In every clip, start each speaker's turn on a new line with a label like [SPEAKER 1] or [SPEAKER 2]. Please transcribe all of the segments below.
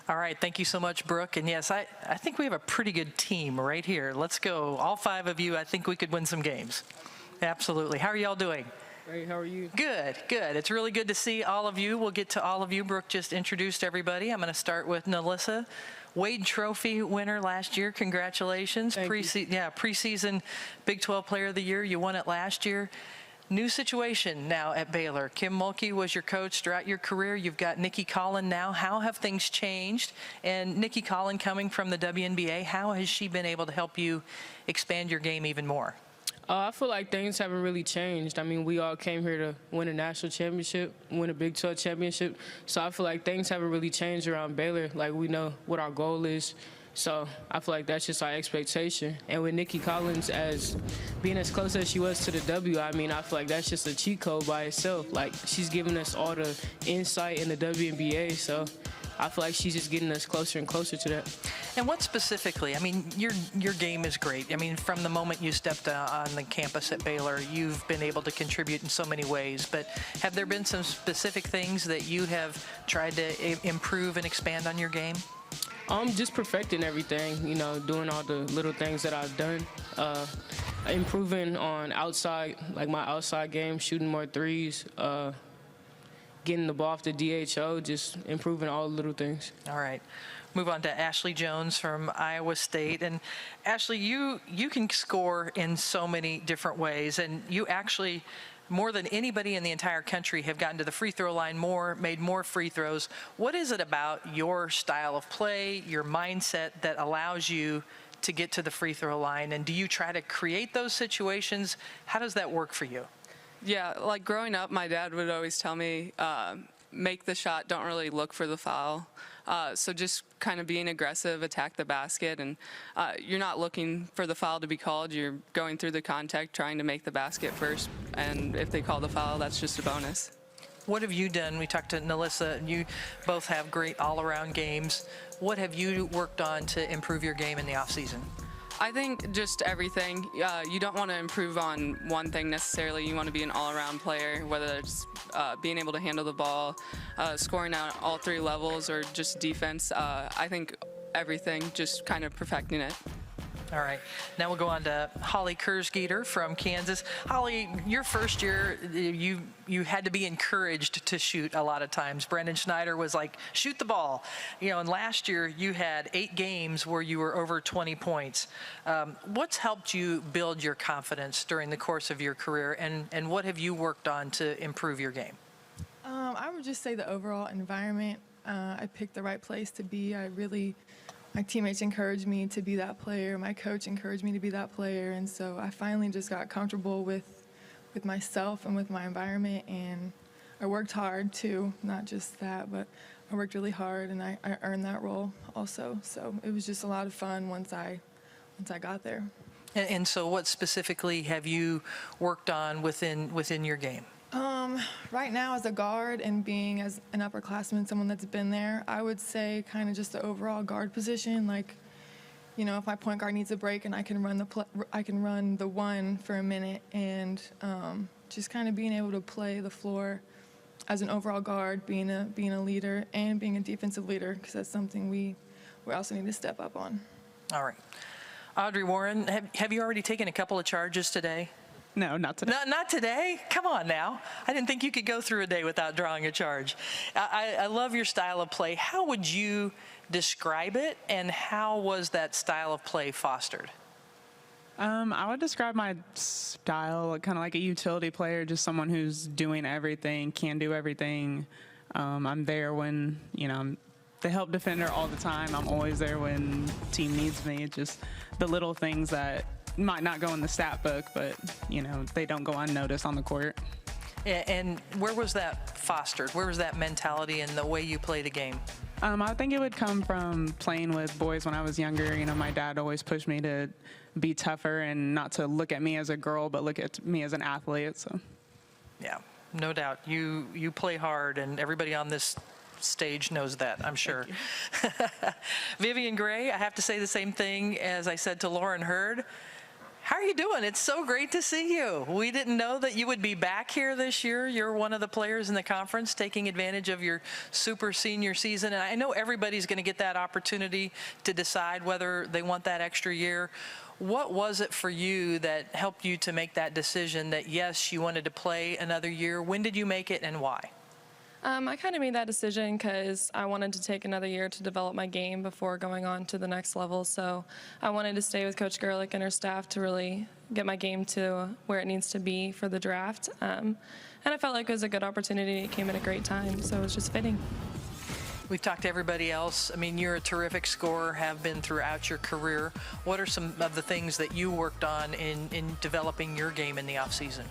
[SPEAKER 1] All right, thank you so much, Brooke. And yes, I think we have a pretty good team right here. Let's go. All 5 of you, I think we could win some games. Absolutely. How are y'all doing?
[SPEAKER 2] Great, how are you?
[SPEAKER 1] Good, good. It's really good to see all of you. We'll get to all of you. Brooke just introduced everybody. I'm going to start with NaLyssa. Wade Trophy winner last year. Congratulations. Preseason Big 12 Player of the Year. You won it last year. New situation now at Baylor. Kim Mulkey was your coach throughout your career. You've got Nikki Collin now. How have things changed? And Nikki Collin coming from the WNBA, how has she been able to help you expand your game even more?
[SPEAKER 2] I feel like things haven't really changed. I mean, we all came here to win a national championship, win a Big 12 championship. So I feel like things haven't really changed around Baylor. Like, we know what our goal is. So I feel like that's just our expectation. And with Nikki Collins being as close as she was to the W, I mean, I feel like that's just a cheat code by itself. Like, she's giving us all the insight in the WNBA. So I feel like she's just getting us closer and closer to that.
[SPEAKER 1] And what specifically? I mean, your game is great. I mean, from the moment you stepped on the campus at Baylor, you've been able to contribute in so many ways. But have there been some specific things that you have tried to improve and expand on your game?
[SPEAKER 2] Just perfecting everything, you know, doing all the little things that I've done. Improving on outside, like my outside game, shooting more threes, getting the ball off the DHO, just improving all the little things.
[SPEAKER 1] All right. Move on to Ashley Joens from Iowa State. And Ashley, you can score in so many different ways, and you actually, more than anybody in the entire country, have gotten to the free throw line more, made more free throws. What is it about your style of play, your mindset, that allows you to get to the free throw line? And do you try to create those situations? How does that work for you?
[SPEAKER 3] Yeah, like growing up, my dad would always tell me, make the shot, don't really look for the foul. So just kind of being aggressive, attack the basket, and you're not looking for the foul to be called. You're going through the contact, trying to make the basket first, and if they call the foul, that's just a bonus.
[SPEAKER 1] What have you done? We talked to NaLyssa. You both have great all-around games. What have you worked on to improve your game in the off-season?
[SPEAKER 3] I think just everything. You don't want to improve on one thing necessarily. You want to be an all-around player, whether it's being able to handle the ball, scoring out all 3 levels, or just defense. I think everything, just kind of perfecting it.
[SPEAKER 1] All right. Now we'll go on to Holly Kersgieter from Kansas. Holly, your first year, you had to be encouraged to shoot a lot of times. Brendan Schneider was like, shoot the ball. You know, and last year you had 8 games where you were over 20 points. What's helped you build your confidence during the course of your career, and what have you worked on to improve your game?
[SPEAKER 4] I would just say the overall environment. I picked the right place to be. My teammates encouraged me to be that player. My coach encouraged me to be that player. And so I finally just got comfortable with myself and with my environment. And I worked hard, too. Not just that, but I worked really hard, and I earned that role also. So it was just a lot of fun once I got there.
[SPEAKER 1] And so what specifically have you worked on within your game?
[SPEAKER 4] Right now, as a guard and being as an upperclassman, someone that's been there, I would say kind of just the overall guard position. Like, you know, if my point guard needs a break and I can run the one for a minute, and just kind of being able to play the floor as an overall guard, being a leader and being a defensive leader, because that's something we also need to step up on.
[SPEAKER 1] All right. Audrey Warren, have you already taken a couple of charges today?
[SPEAKER 5] No, not today.
[SPEAKER 1] Not today? Come on now. I didn't think you could go through a day without drawing a charge. I love your style of play. How would you describe it, and how was that style of play fostered?
[SPEAKER 5] I would describe my style kind of like a utility player, just someone who's doing everything, can do everything. I'm there when, you know, I'm the help defender all the time. I'm always there when team needs me. It's just the little things that might not go in the stat book, but, you know, they don't go unnoticed on the court.
[SPEAKER 1] And where was that fostered? Where was that mentality and the way you play the game?
[SPEAKER 5] I think it would come from playing with boys when I was younger. You know, my dad always pushed me to be tougher and not to look at me as a girl, but look at me as an athlete. So,
[SPEAKER 1] yeah, no doubt. You play hard, and everybody on this stage knows that, I'm sure. Vivian Gray, I have to say the same thing as I said to Lauren Hurd. How are you doing? It's so great to see you. We didn't know that you would be back here this year. You're one of the players in the conference taking advantage of your super senior season. And I know everybody's going to get that opportunity to decide whether they want that extra year. What was it for you that helped you to make that decision that, yes, you wanted to play another year? When did you make it and why?
[SPEAKER 6] I kind of made that decision because I wanted to take another year to develop my game before going on to the next level. So I wanted to stay with Coach Gerlich and her staff to really get my game to where it needs to be for the draft. And I felt like it was a good opportunity. It came at a great time, so it was just fitting.
[SPEAKER 1] We've talked to everybody else. I mean, you're a terrific scorer, have been throughout your career. What are some of the things that you worked on in developing your game in the offseason?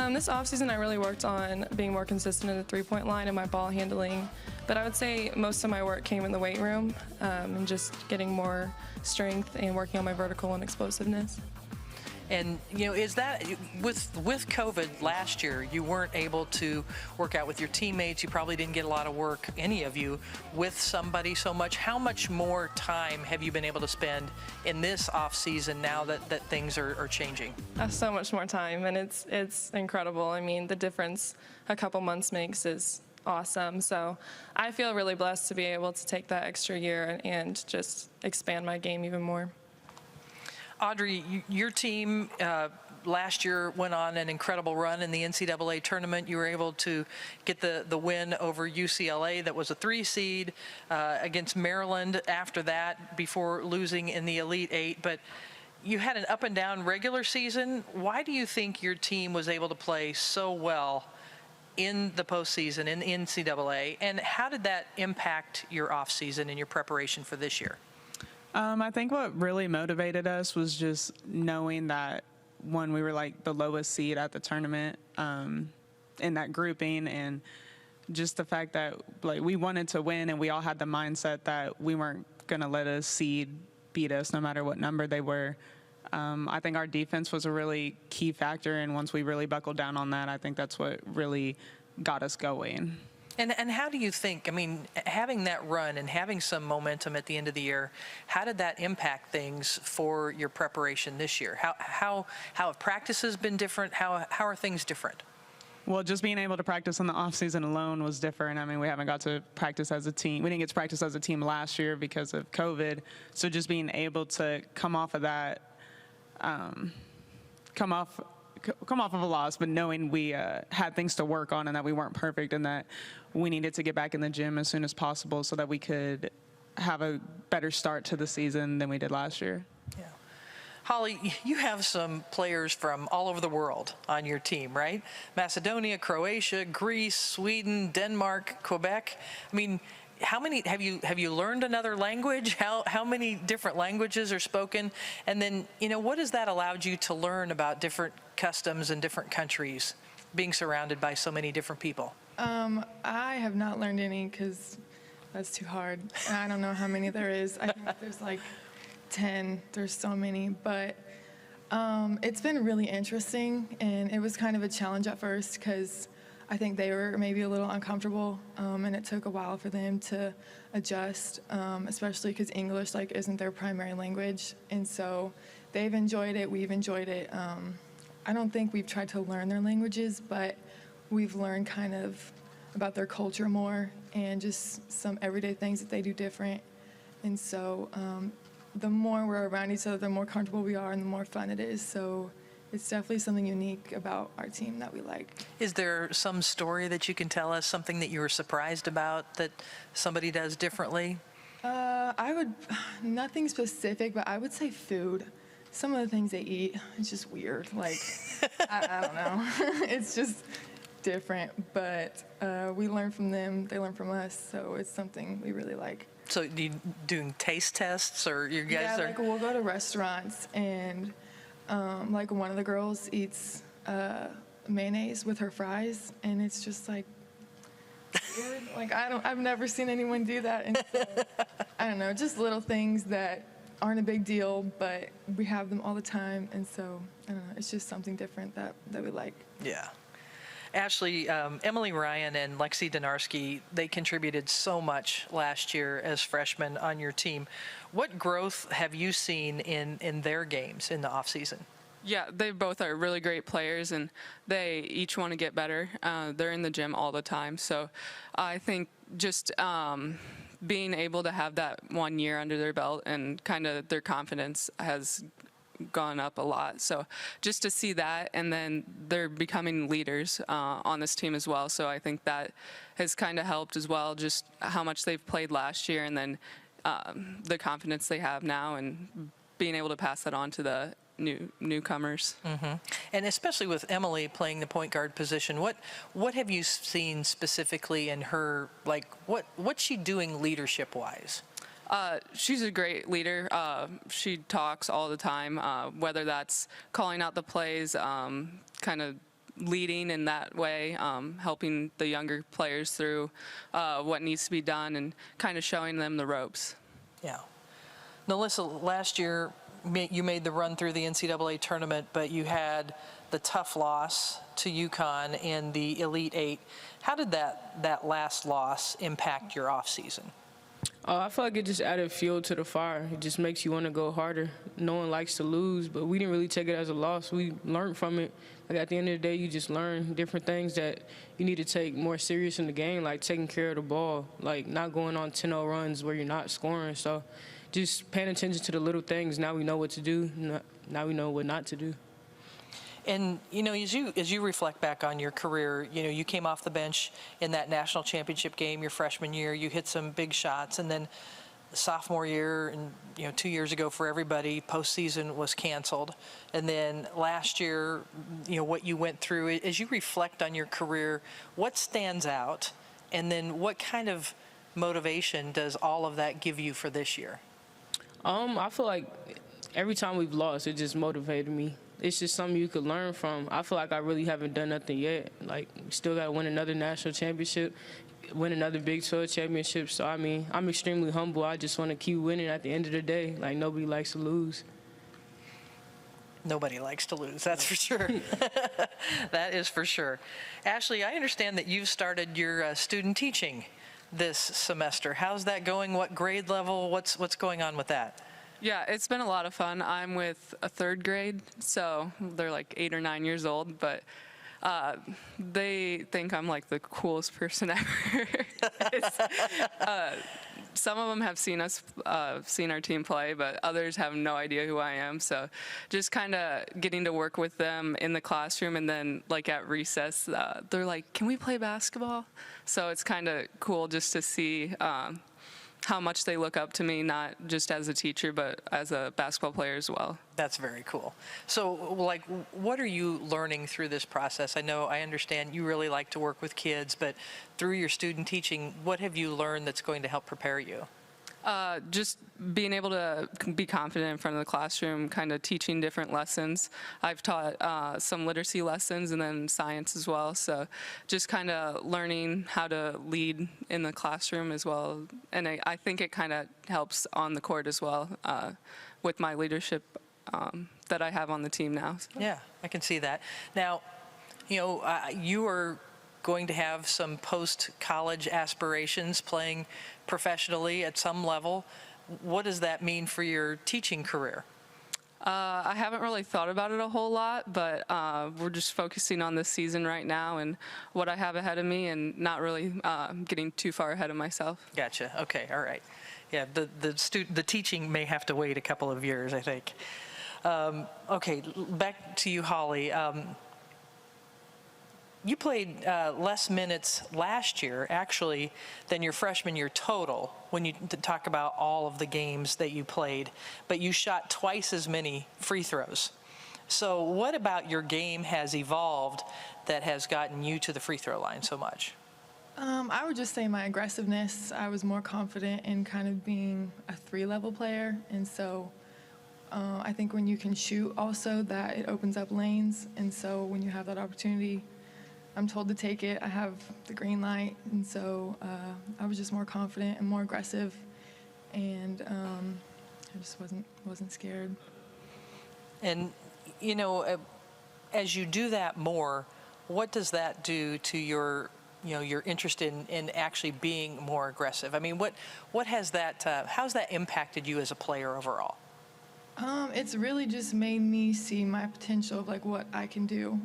[SPEAKER 6] This offseason, I really worked on being more consistent at the three-point line and my ball handling. But I would say most of my work came in the weight room and just getting more strength and working on my vertical and explosiveness.
[SPEAKER 1] And, you know, is that with COVID last year, you weren't able to work out with your teammates. You probably didn't get a lot of work, any of you, with somebody so much. How much more time have you been able to spend in this off season now that things are changing?
[SPEAKER 6] So much more time, and it's incredible. I mean, the difference a couple months makes is awesome. So I feel really blessed to be able to take that extra year and just expand my game even more.
[SPEAKER 1] Audrey, your team last year went on an incredible run in the NCAA tournament. You were able to get the win over UCLA that was a 3 seed against Maryland after that before losing in the Elite Eight. But you had an up and down regular season. Why do you think your team was able to play so well in the postseason in the NCAA? And how did that impact your offseason and your preparation for this year?
[SPEAKER 5] I think what really motivated us was just knowing that, one, we were like the lowest seed at the tournament in that grouping, and just the fact that like we wanted to win and we all had the mindset that we weren't going to let a seed beat us no matter what number they were. I think our defense was a really key factor, and once we really buckled down on that, I think that's what really got us going.
[SPEAKER 1] And how do you think, I mean, having that run and having some momentum at the end of the year, how did that impact things for your preparation this year? How have practices been different? How are things different?
[SPEAKER 5] Well, just being able to practice on the off season alone was different. I mean, we haven't got to practice as a team. We didn't get to practice as a team last year because of COVID. So just being able to come off of that, come off of a loss, but knowing we had things to work on and that we weren't perfect and that we needed to get back in the gym as soon as possible so that we could have a better start to the season than we did last year.
[SPEAKER 1] Yeah. Holly, you have some players from all over the world on your team, right? Macedonia, Croatia, Greece, Sweden, Denmark, Quebec. I mean, how many have you learned another language? How many different languages are spoken? And then, you know, what has that allowed you to learn about different customs in different countries, being surrounded by so many different people?
[SPEAKER 4] I have not learned any because that's too hard. I don't know how many there is. I think there's like 10. There's so many, but it's been really interesting, and it was kind of a challenge at first because I think they were maybe a little uncomfortable, and it took a while for them to adjust, especially because English isn't their primary language, and so they've enjoyed it. We've enjoyed it. I don't think we've tried to learn their languages, but we've learned kind of about their culture more and just some everyday things that they do different. And so the more we're around each other, the more comfortable we are and the more fun it is. So it's definitely something unique about our team that we like.
[SPEAKER 1] Is there some story that you can tell us, something that you were surprised about that somebody does differently?
[SPEAKER 4] Nothing specific, but I would say food. Some of the things they eat, it's just weird. I don't know. It's just different, but we learn from them, they learn from us, so it's something we really like.
[SPEAKER 1] So you doing taste tests, or you guys are?
[SPEAKER 4] We'll go to restaurants, and one of the girls eats mayonnaise with her fries, and it's just weird. I've never seen anyone do that, and so, I don't know, just little things that aren't a big deal, but we have them all the time, and so I don't know, it's just something different that we like.
[SPEAKER 1] Yeah. Ashley, Emily Ryan and Lexi Donarski, they contributed so much last year as freshmen on your team. What growth have you seen in their games in the offseason?
[SPEAKER 3] Yeah, they both are really great players, and they each want to get better. They're in the gym all the time. So I think just being able to have that 1 year under their belt and kind of their confidence has gone up a lot. So just to see that, and then they're becoming leaders on this team as well. So I think that has kind of helped as well, just how much they've played last year, and then the confidence they have now, and being able to pass that on to the newcomers.
[SPEAKER 1] And especially with Emily playing the point guard position, what have you seen specifically in her, like what's she doing leadership wise?
[SPEAKER 3] She's a great leader. She talks all the time, whether that's calling out the plays, kind of leading in that way, helping the younger players through what needs to be done, and kind of showing them the ropes.
[SPEAKER 1] Yeah. NaLyssa, last year you made the run through the NCAA tournament, but you had the tough loss to UConn in the Elite Eight. How did that last loss impact your offseason?
[SPEAKER 2] I feel like it just added fuel to the fire. It just makes you want to go harder. No one likes to lose, but we didn't really take it as a loss. We learned from it. Like at the end of the day, you just learn different things that you need to take more serious in the game, like taking care of the ball, like not going on 10-0 runs where you're not scoring. So just paying attention to the little things. Now we know what to do. Now we know what not to do.
[SPEAKER 1] And, you know, as you reflect back on your career, you know, you came off the bench in that national championship game your freshman year. You hit some big shots. And then the sophomore year and, you know, 2 years ago for everybody, postseason was canceled. And then last year, you know, what you went through. As you reflect on your career, what stands out? And then what kind of motivation does all of that give you for this year?
[SPEAKER 2] I feel like every time we've lost, it just motivated me. It's just something you could learn from. I feel like I really haven't done nothing yet. Like, we still got to win another national championship, win another Big 12 championship. So, I mean, I'm extremely humble. I just want to keep winning at the end of the day. Like, nobody likes to lose.
[SPEAKER 1] Nobody likes to lose, that's for sure. That is for sure. Ashley, I understand that you've started your student teaching this semester. How's that going? What grade level? What's going on with that?
[SPEAKER 3] Yeah, it's been a lot of fun. I'm with a third grade, so they're like 8 or 9 years old, but they think I'm like the coolest person ever. Some of them have seen our team play, but others have no idea who I am. So just kind of getting to work with them in the classroom, and then like at recess, they're like, "Can we play basketball?" So it's kind of cool just to see how much they look up to me, not just as a teacher, but as a basketball player as well.
[SPEAKER 1] That's very cool. So, like, what are you learning through this process? I understand you really like to work with kids, but through your student teaching, what have you learned that's going to help prepare you?
[SPEAKER 3] Just being able to be confident in front of the classroom, kind of teaching different lessons. I've taught some literacy lessons and then science as well. So just kind of learning how to lead in the classroom as well. And I think it kind of helps on the court as well with my leadership that I have on the team now. So.
[SPEAKER 1] Yeah, I can see that. Now, you know, you are going to have some post-college aspirations playing professionally at some level. What does that mean for your teaching career?
[SPEAKER 3] I haven't really thought about it a whole lot, but we're just focusing on this season right now and what I have ahead of me, and not really getting too far ahead of myself.
[SPEAKER 1] Gotcha. Okay. All right. Yeah. The teaching may have to wait a couple of years, I think. Okay. Back to you, Holly. You played less minutes last year, actually, than your freshman year total when you talk about all of the games that you played, but you shot twice as many free throws. So what about your game has evolved that has gotten you to the free throw line so much?
[SPEAKER 4] I would just say my aggressiveness. I was more confident in kind of being a 3-level player, and so I think when you can shoot also, that it opens up lanes, and so when you have that opportunity, I'm told to take it. I have the green light, and so I was just more confident and more aggressive, and I just wasn't scared.
[SPEAKER 1] And, you know, as you do that more, what does that do to your, you know, your interest in actually being more aggressive? I mean, what has that, how's that impacted you as a player overall?
[SPEAKER 4] It's really just made me see my potential of like what I can do.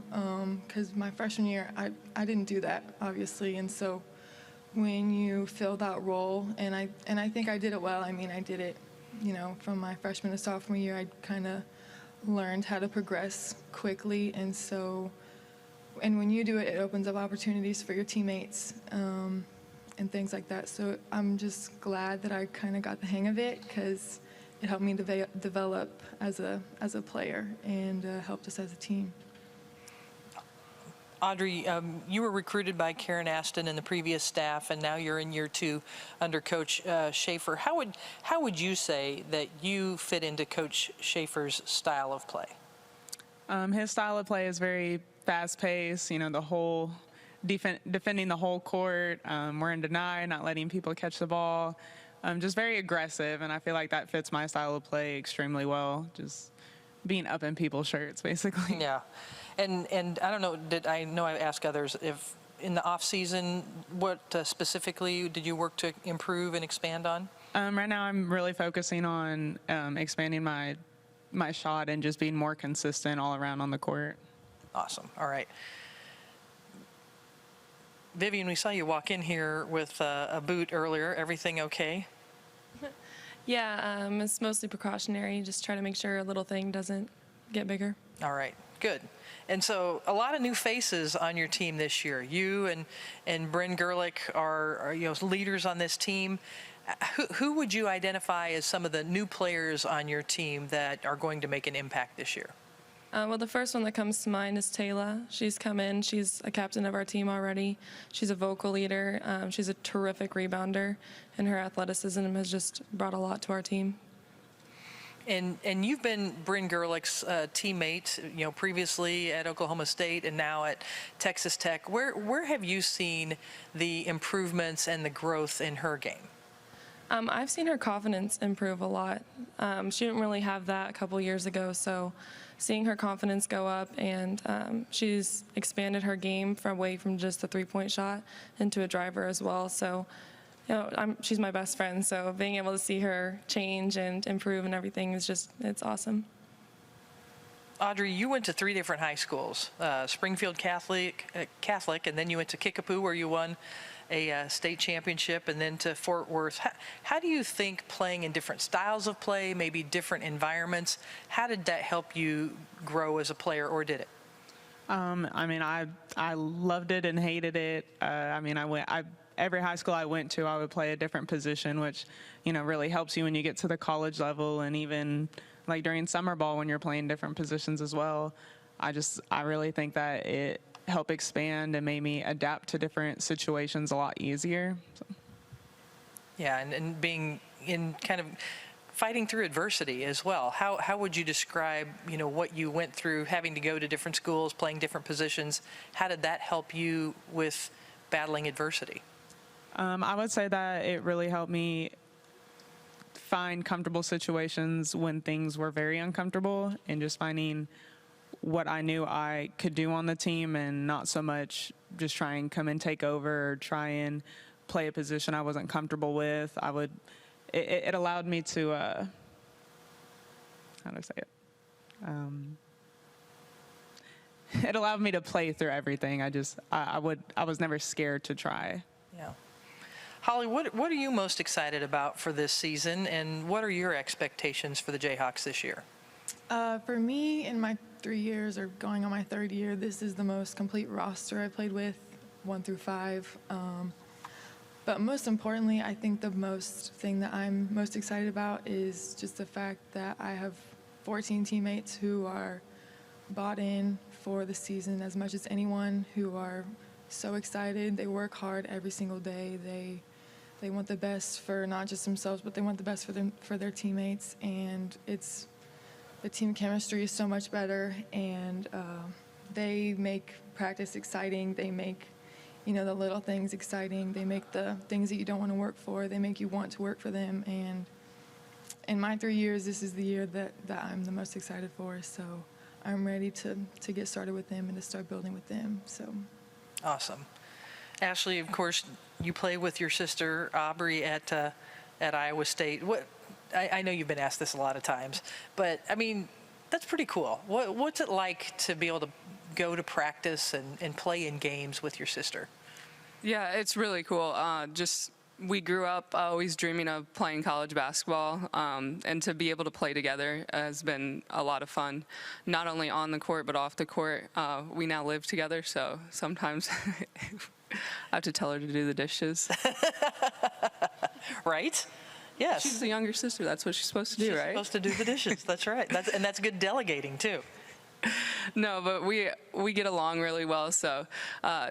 [SPEAKER 4] Because my freshman year, I didn't do that, obviously. And so when you fill that role, and I think I did it well. I mean, I did it, from my freshman to sophomore year, I kind of learned how to progress quickly. And so, and when you do it, it opens up opportunities for your teammates and things like that. So I'm just glad that I kind of got the hang of it, because it helped me develop as a player and helped us as a team.
[SPEAKER 1] Audrey, you were recruited by Karen Aston and the previous staff, and now you're in year 2 under Coach Schaefer. How would you say that you fit into Coach Schaefer's style of play?
[SPEAKER 5] His style of play is very fast-paced. The whole defending the whole court. We're in deny, not letting people catch the ball. Just very aggressive, and I feel like that fits my style of play extremely well. Just being up in people's shirts, basically.
[SPEAKER 1] Yeah, and I don't know. I know I asked others if in the off season, what specifically did you work to improve and expand on?
[SPEAKER 5] Right now, I'm really focusing on expanding my shot and just being more consistent all around on the court. Awesome.
[SPEAKER 1] All right. Vivian, we saw you walk in here with a boot earlier. Everything okay?
[SPEAKER 6] Yeah, it's mostly precautionary. Just try to make sure a little thing doesn't get bigger.
[SPEAKER 1] All right, good. And so a lot of new faces on your team this year. You and Bryn Gerlich are leaders on this team. Who would you identify as some of the new players on your team that are going to make an impact this year?
[SPEAKER 6] Well, the first one that comes to mind is Taylor. She's come in. She's a captain of our team already. She's a vocal leader. She's a terrific rebounder, and her athleticism has just brought a lot to our team.
[SPEAKER 1] And you've been Bryn Gerlich's teammate, previously at Oklahoma State and now at Texas Tech. Where have you seen the improvements and the growth in her game?
[SPEAKER 6] I've seen her confidence improve a lot. She didn't really have that a couple years ago, so seeing her confidence go up, and she's expanded her game away from just the three-point shot into a driver as well. So, she's my best friend, so being able to see her change and improve and everything is it's awesome.
[SPEAKER 1] Audrey, you went to 3 different high schools, Springfield Catholic, and then you went to Kickapoo where you won a state championship, and then to Fort Worth. How do you think playing in different styles of play, maybe different environments, how did that help you grow as a player, or did it?
[SPEAKER 5] I loved it and hated it. Every high school I went to, I would play a different position, which, really helps you when you get to the college level, and even like during summer ball when you're playing different positions as well. I really think that it helped expand and made me adapt to different situations a lot easier. So.
[SPEAKER 1] Yeah, and being in kind of fighting through adversity as well. How would you describe, what you went through, having to go to different schools, playing different positions? How did that help you with battling adversity?
[SPEAKER 5] I would say that it really helped me find comfortable situations when things were very uncomfortable, and just finding what I knew I could do on the team, and not so much just try and come and take over or try and play a position I wasn't comfortable with. It allowed me to, how do I say it? It allowed me to play through everything. I was never scared to try.
[SPEAKER 1] Yeah. Holly, what are you most excited about for this season, and what are your expectations for the Jayhawks this year?
[SPEAKER 4] For me, in my 3 years, or going on my 3rd year, this is the most complete roster I played with, 1 through 5. But most importantly, I think the thing that I'm most excited about is just the fact that I have 14 teammates who are bought in for the season as much as anyone, who are so excited. They work hard every single day. They want the best for not just themselves, but they want the best for their teammates. And the team chemistry is so much better, and they make practice exciting. They make, the little things exciting. They make the things that you don't want to work for, they make you want to work for them. And in my 3 years, this is the year that I'm the most excited for. So I'm ready to get started with them and to start building with them. So
[SPEAKER 1] awesome. Ashley, of course, you play with your sister Audrey at Iowa State. I know you've been asked this a lot of times, but I mean, that's pretty cool. What's it like to be able to go to practice and play in games with your sister?
[SPEAKER 3] Yeah, it's really cool. We grew up always dreaming of playing college basketball, and to be able to play together has been a lot of fun, not only on the court but off the court. We now live together, so sometimes I have to tell her to do the dishes.
[SPEAKER 1] Right? Yes.
[SPEAKER 3] She's the younger sister. That's what she's supposed to do,
[SPEAKER 1] She's
[SPEAKER 3] right?
[SPEAKER 1] supposed to do the dishes. That's right. That's good delegating, too.
[SPEAKER 3] No, but we get along really well, so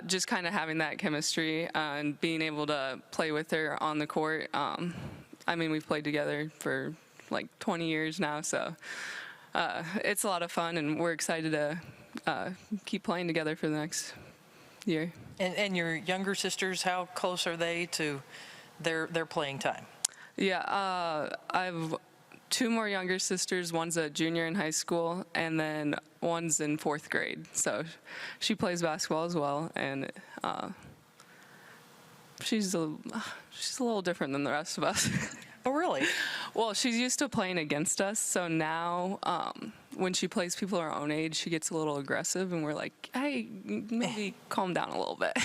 [SPEAKER 3] just kind of having that chemistry and being able to play with her on the court. I mean, we've played together for like 20 years now, so it's a lot of fun, and we're excited to keep playing together for the next year.
[SPEAKER 1] And your younger sisters, how close are they to their playing time?
[SPEAKER 3] Yeah, I've 2 more younger sisters. One's a junior in high school, and then one's in 4th grade. So she plays basketball as well, and she's a little different than the rest of us.
[SPEAKER 1] Oh, really?
[SPEAKER 3] Well, she's used to playing against us, so now when she plays people our own age, she gets a little aggressive, and we're like, hey, maybe calm down a little bit.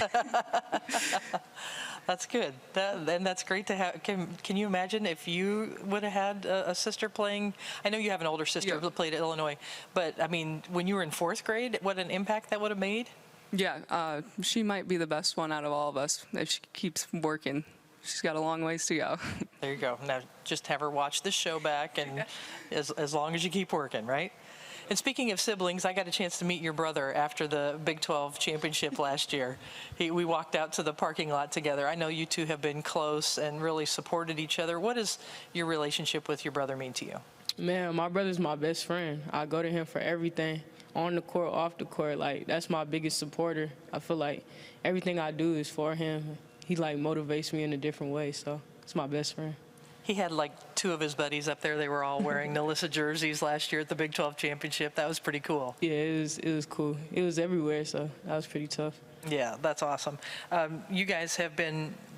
[SPEAKER 1] That's good. And that's great to have. Can you imagine if you would have had a sister playing? I know you have an older sister who played at Illinois, but I mean, when you were in 4th grade, what an impact that would have made?
[SPEAKER 3] Yeah, she might be the best one out of all of us if she keeps working. She's got a long ways to go.
[SPEAKER 1] There you go. Now just have her watch this show back, and as long as you keep working, right? And speaking of siblings, I got a chance to meet your brother after the Big 12 championship last year. We walked out to the parking lot together. I know you two have been close and really supported each other. What does your relationship with your brother mean to you?
[SPEAKER 2] Man, my brother's my best friend. I go to him for everything, on the court, off the court. Like, that's my biggest supporter. I feel like everything I do is for him. He, like, motivates me in a different way, so it's my best friend.
[SPEAKER 1] He had like 2 of his buddies up there. They were all wearing NaLyssa jerseys last year at the Big 12 championship. That was pretty cool.
[SPEAKER 2] Yeah, it was cool. It was everywhere, so that was pretty tough.
[SPEAKER 1] Yeah, that's awesome. You guys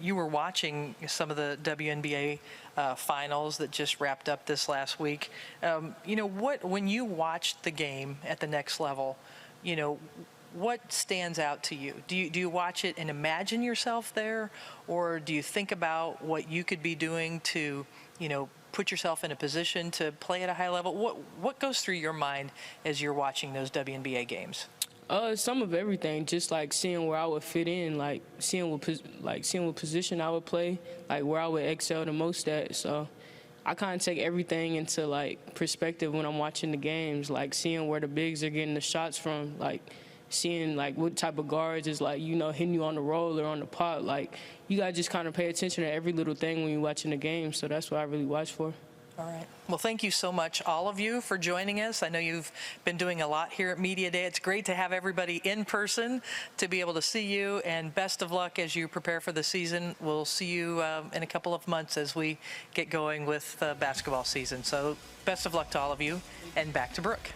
[SPEAKER 1] you were watching some of the WNBA finals that just wrapped up this last week. When you watched the game at the next level, what stands out to you? Do you watch it and imagine yourself there, or do you think about what you could be doing to, put yourself in a position to play at a high level? What goes through your mind as you're watching those WNBA games?
[SPEAKER 2] Some of everything, just like seeing where I would fit in, like seeing what position I would play, like where I would excel the most at. So I kind of take everything into like perspective when I'm watching the games, like seeing where the bigs are getting the shots from, like seeing like what type of guards is like, hitting you on the roll or on the pop. Like, you gotta just kind of pay attention to every little thing when you're watching the game. So that's what I really watch for.
[SPEAKER 1] All right. Well, thank you so much, all of you, for joining us. I know you've been doing a lot here at Media Day. It's great to have everybody in person to be able to see you, and best of luck as you prepare for the season. We'll see you in a couple of months as we get going with basketball season. So best of luck to all of you, and back to Brooke.